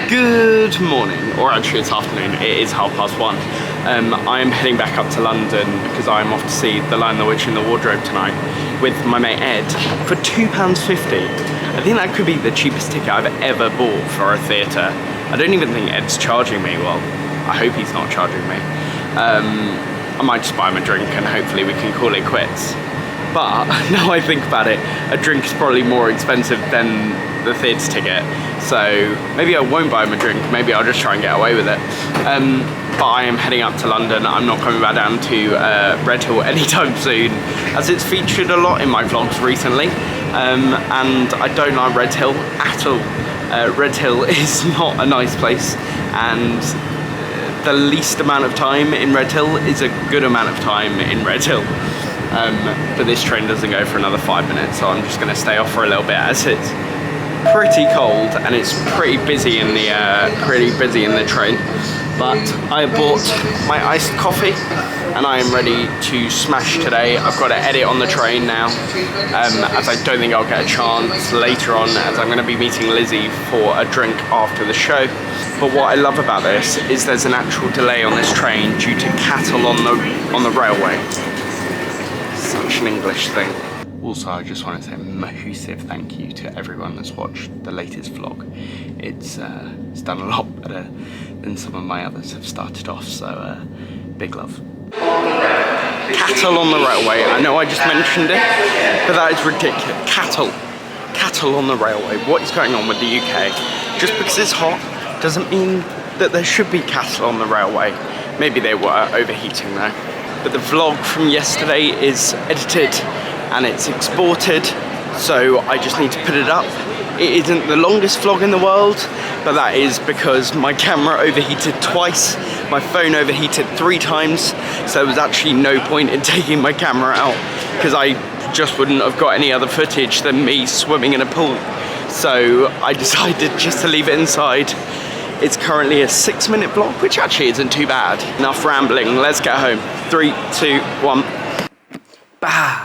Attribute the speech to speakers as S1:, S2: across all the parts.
S1: Good morning, or actually it's afternoon, it is 1:30. I'm heading back up to London because I'm off to see The Lion, the Witch and the Wardrobe tonight with my mate Ed for £2.50. I think that could be the cheapest ticket I've ever bought for a theatre. I don't even think Ed's charging me, well, I hope he's not charging me. I might just buy him a drink and hopefully we can call it quits. But now I think about it, a drink is probably more expensive than the theatre ticket. So maybe I won't buy him a drink, maybe I'll just try and get away with it. But I am heading up to London. I'm not coming back down to Redhill anytime soon, as it's featured a lot in my vlogs recently. And I don't like Redhill at all. Redhill is not a nice place, and the least amount of time in Redhill is a good amount of time in Redhill. But this train doesn't go for another 5 minutes, so I'm just going to stay off for a little bit, as it's pretty cold and it's pretty busy in the train. But I bought my iced coffee and I am ready to smash today. I've got to edit on the train now, as I don't think I'll get a chance later on, as I'm going to be meeting Lizzie for a drink after the show. But what I love about this is there's an actual delay on this train due to cattle on the railway. Such an English thing. Also, I just want to say a massive thank you to everyone that's watched the latest vlog. It's done a lot better than some of my others have started off, so big love. Cattle on the railway. I know I just mentioned it, but that is ridiculous. Cattle on the railway. What is going on with the UK? Just because it's hot doesn't mean that there should be cattle on the railway. Maybe they were overheating though. But the vlog from yesterday is edited and it's exported, so I just need to put it up. It isn't the longest vlog in the world, but that is because my camera overheated twice, my phone overheated 3 times, so there was actually no point in taking my camera out, because I just wouldn't have got any other footage than me swimming in a pool. So I decided just to leave it inside. It's currently a 6-minute vlog, which actually isn't too bad. Enough rambling, let's get home. 3, 2, 1. Bah!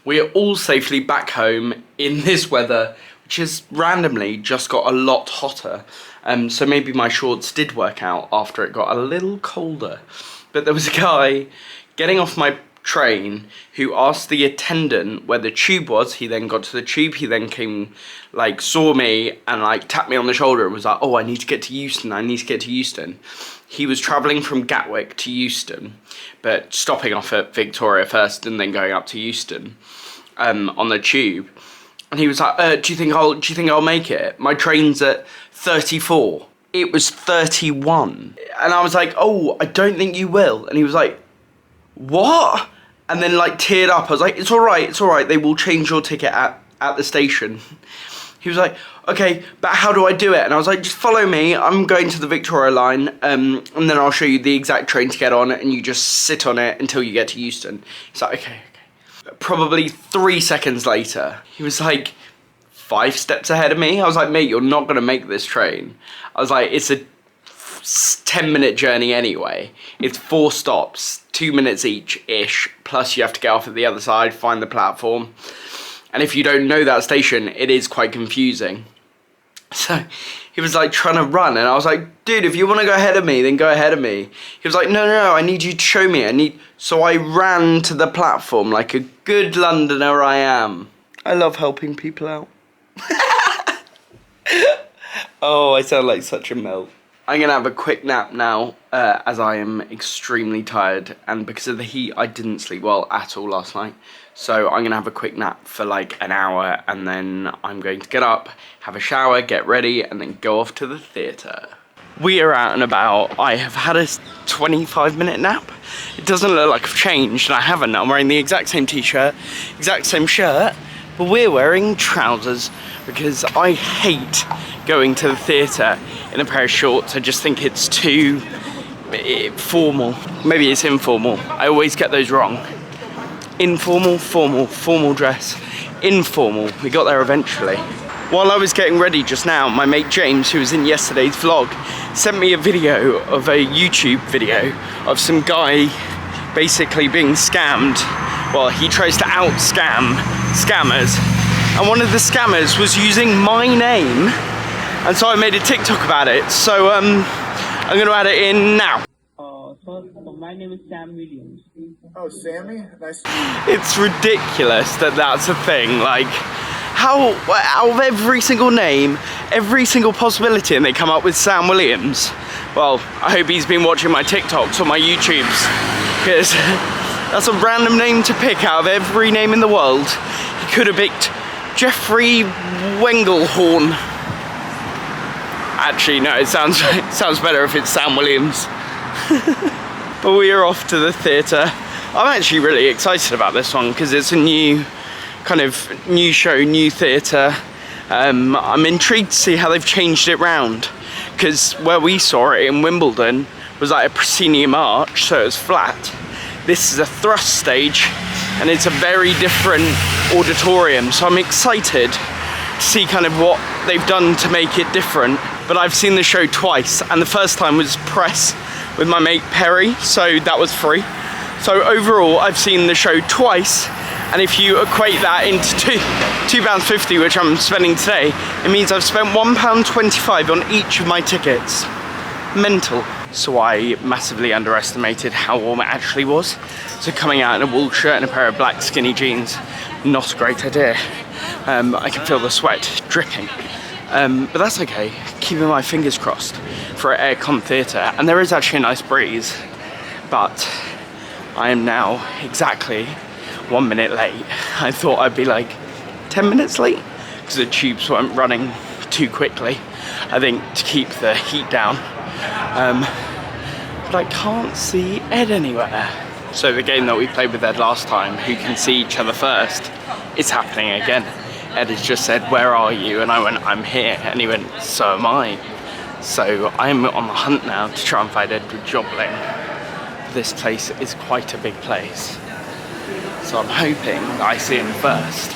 S1: We are all safely back home in this weather, which has randomly just got a lot hotter. So maybe my shorts did work out after it got a little colder. But there was a guy getting off my train who asked the attendant where the tube was. He then got to the tube, he then came, like, saw me and like tapped me on the shoulder and was like, oh, I need to get to Euston, I need to get to Euston. He was travelling from Gatwick to Euston, but stopping off at Victoria first and then going up to Euston on the tube. And he was like, do you think I'll make it? My train's at 34. It was 31. And I was like, oh, I don't think you will. And he was like, what? And then like teared up. I was like, it's all right, they will change your ticket at the station. He was like, okay, but how do I do it? And I was like, just follow me, I'm going to the Victoria line, and then I'll show you the exact train to get on, and you just sit on it until you get to Euston. He's like, okay. Probably 3 seconds later, he was like 5 steps ahead of me. I was like, mate, you're not gonna make this train. I was like, it's a 10-minute journey anyway. It's 4 stops, 2 minutes each-ish, plus you have to get off at the other side, find the platform. And if you don't know that station, it is quite confusing. So he was like trying to run, and I was like, dude, if you want to go ahead of me, then go ahead of me. He was like, no, I need you to show me. So I ran to the platform like a good Londoner I am. I love helping people out. Oh, I sound like such a melt. I'm gonna have a quick nap now, as I am extremely tired, and because of the heat, I didn't sleep well at all last night. So I'm gonna have a quick nap for like an hour, and then I'm going to get up, have a shower, get ready, and then go off to the theatre. We are out and about. I have had a 25-minute nap. It doesn't look like I've changed, and I haven't. I'm wearing the exact same t-shirt, exact same shirt, but we're wearing trousers because I hate going to the theatre in a pair of shorts. I just think it's too formal. Maybe it's informal. I always get those wrong. Informal, formal, formal dress, informal. We got there eventually. While I was getting ready just now, my mate James, who was in yesterday's vlog, sent me a video of a YouTube video of some guy basically being scammed. Well, he tries to out-scam scammers, and one of the scammers was using my name and so I made a TikTok about it. So I'm going to add it in now.
S2: So my name is Sam Williams.
S3: Oh, Sammy? Nice.
S1: It's ridiculous that that's a thing. Like, how out of every single name, every single possibility, and they come up with Sam Williams. Well, I hope he's been watching my TikToks or my YouTubes, because that's a random name to pick out of every name in the world. He could have picked Jeffrey Wengelhorn. Actually, no, it sounds better if it's Sam Williams. But we are off to the theatre. I'm actually really excited about this one because it's a new show, new theatre. I'm intrigued to see how they've changed it round, because where we saw it in Wimbledon was like a proscenium arch, so it was flat. This is a thrust stage and it's a very different auditorium, so I'm excited to see kind of what they've done to make it different. But I've seen the show twice, and the first time was press with my mate Perry, so that was free. So overall I've seen the show twice, and if you equate that into £2.50, which I'm spending today, it means I've spent £1.25 on each of my tickets. Mental. So I massively underestimated how warm it actually was. So coming out in a wool shirt and a pair of black skinny jeans, not a great idea. I can feel the sweat dripping. But that's okay, keeping my fingers crossed for an aircon theatre. And there is actually a nice breeze, but I am now exactly 1 minute late. I thought I'd be like 10 minutes late because the tubes weren't running too quickly, I think, to keep the heat down. But I can't see Ed anywhere. So the game that we played with Ed last time, who can see each other first, is happening again. Ed has just said, "Where are you?" And I went, "I'm here." And he went, "So am I." So I'm on the hunt now to try and find Edward Jobling. This place is quite a big place, so I'm hoping that I see him first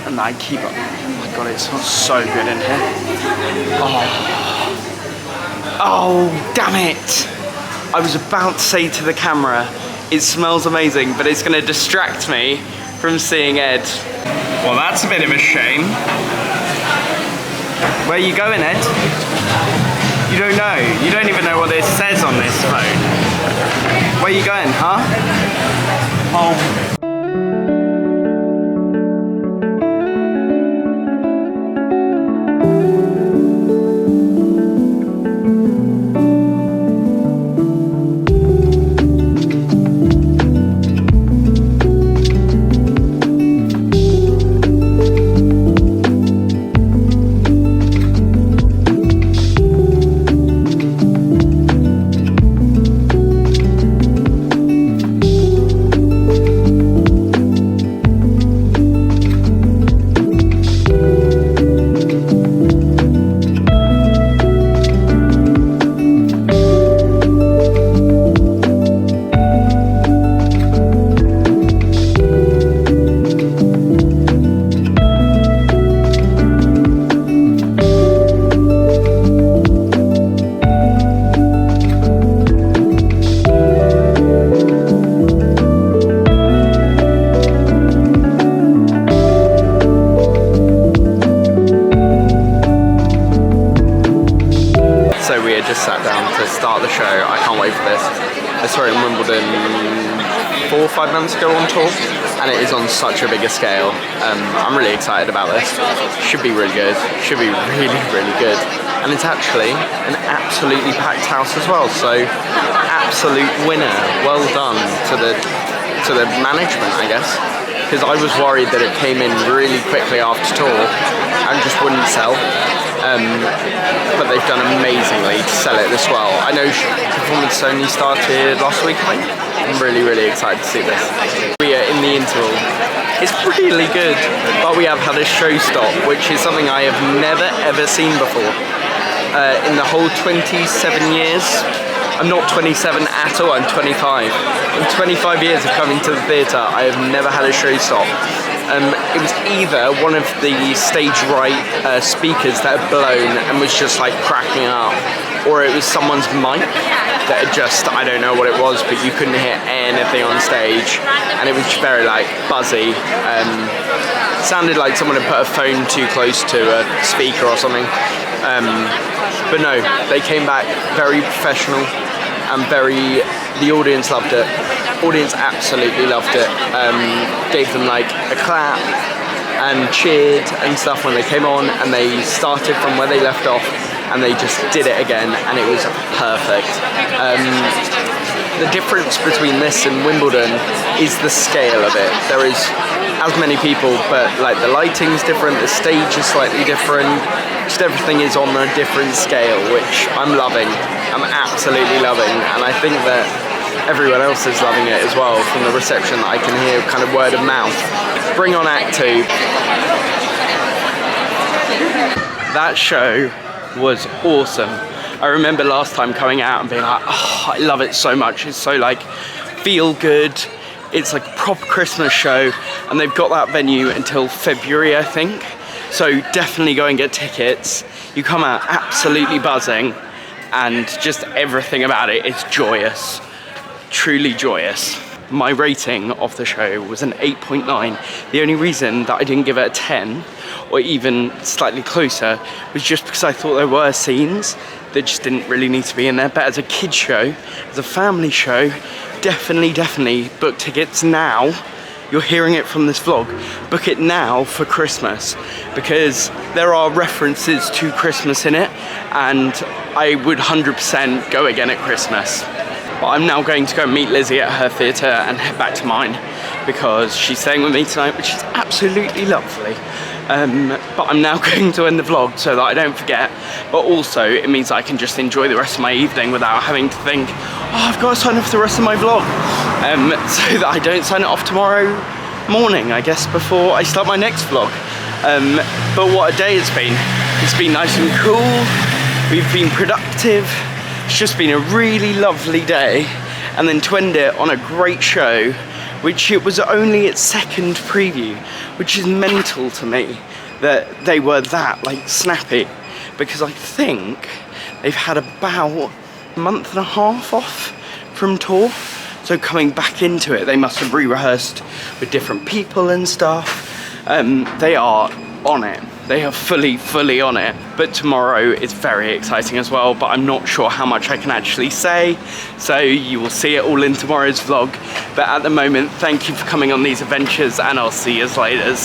S1: and I keep up. Oh my god, it smells so good in here. Oh, damn it! I was about to say to the camera, it smells amazing, but it's going to distract me from seeing Ed. Well, that's a bit of a shame. Where are you going, Ed? You don't know. You don't even know what this says on this phone. Where are you going, huh? Home. Just sat down to start the show. I can't wait for this. I saw it in Wimbledon 4 or 5 months ago on tour, and it is on such a bigger scale. I'm really excited about this. Should be really good. Should be really, really good. And it's actually an absolutely packed house as well, so absolute winner. Well done to the management, I guess, because I was worried that it came in really quickly after tour and just wouldn't sell. But they've done amazingly to sell it this well. I know performance only started last week, I think. I'm really, really excited to see this. We are in the interval. It's really good, but we have had a show stop, which is something I have never ever seen before. In the whole 27 years, I'm not 27 at all, I'm 25. In 25 years of coming to the theatre, I have never had a show stop. It was either one of the stage right speakers that had blown and was just like cracking up, or it was someone's mic that had just, I don't know what it was, but you couldn't hear anything on stage, and it was very like buzzy. Sounded like someone had put a phone too close to a speaker or something. But no, they came back very professional and the audience loved it. Audience absolutely loved it. Gave them like a clap and cheered and stuff when they came on, and they started from where they left off and they just did it again, and it was perfect. The difference between this and Wimbledon is the scale of it. There is as many people, but like the lighting's different, the stage is slightly different, just everything is on a different scale, which I'm loving. I'm absolutely loving, and I think that everyone else is loving it as well from the reception that I can hear, kind of word of mouth. Bring on Act 2. That show was awesome. I remember last time coming out and being like, oh, I love it so much. It's so like feel good. It's like a proper Christmas show, and they've got that venue until February, I think. So definitely go and get tickets. You come out absolutely buzzing, and just everything about it is joyous, truly joyous. My rating of the show was an 8.9. The only reason that I didn't give it a 10, or even slightly closer, was just because I thought there were scenes that just didn't really need to be in there. But as a kids show, as a family show, definitely book tickets now. You're hearing it from this vlog. Book it now for Christmas, because there are references to Christmas in it, and I would 100% go again at Christmas. But I'm now going to go meet Lizzie at her theatre and head back to mine, because she's staying with me tonight, which is absolutely lovely. But I'm now going to end the vlog so that I don't forget, but also it means I can just enjoy the rest of my evening without having to think, oh, I've got to sign off the rest of my vlog, so that I don't sign it off tomorrow morning, I guess, before I start my next vlog. But what a day it's been. It's been nice and cool, we've been productive, it's just been a really lovely day, and then to end it on a great show, which it was only its second preview, which is mental to me that they were that like snappy, because I think they've had about a month and a half off from tour, so coming back into it they must have re-rehearsed with different people and stuff. They are on it. They are fully on it. But tomorrow is very exciting as well, but I'm not sure how much I can actually say, so you will see it all in tomorrow's vlog. But at the moment, thank you for coming on these adventures, and I'll see you later.